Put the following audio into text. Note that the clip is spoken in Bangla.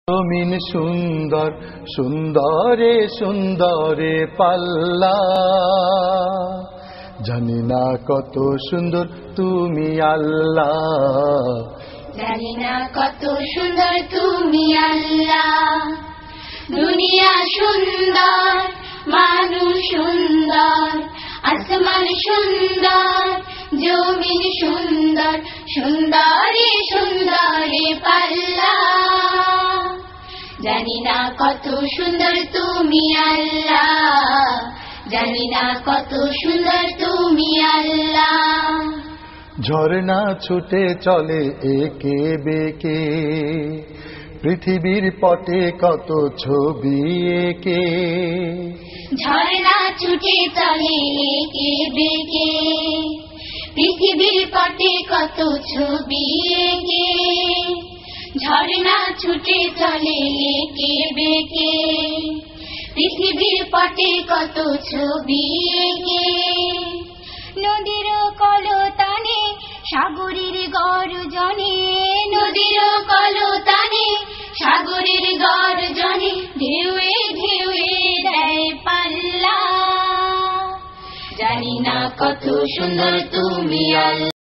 জমিন সুন্দর সুন্দরে সুন্দরে পাল্লা, জানি না কত সুন্দর তুমি আল্লাহ, জানি না কত সুন্দর তুমি আল্লাহ। দুনিয়া সুন্দর, মানুষ সুন্দর, আসমান সুন্দর, জমিন সুন্দর, সুন্দরে সুন্দরে পাল্লা, জানি না কত সুন্দর তুমি আল্লাহ, জানি না কত সুন্দর তুমি আল্লাহ। ঝর্ণা ছুটে চলে একে বেঁকে, পৃথিবীর পটে কত ছবি এঁকে। ঝর্ণা ছুটে চলে একে বেঁকে, পৃথিবীর পটে কত ছবি এঁকে। ঝর্ণা ছুটে চলে একে বেঁকে, পৃথিবীর পটে কত ছবি এঁকে। নদীর কলতানে সাগরের গর্জনে, নদীর কলতানে সাগরের গর্জনে, ঢেউয়ে ঢেউয়ে দেয় পাল্লা, জানি না কত সুন্দর তুমি আল্লাহ।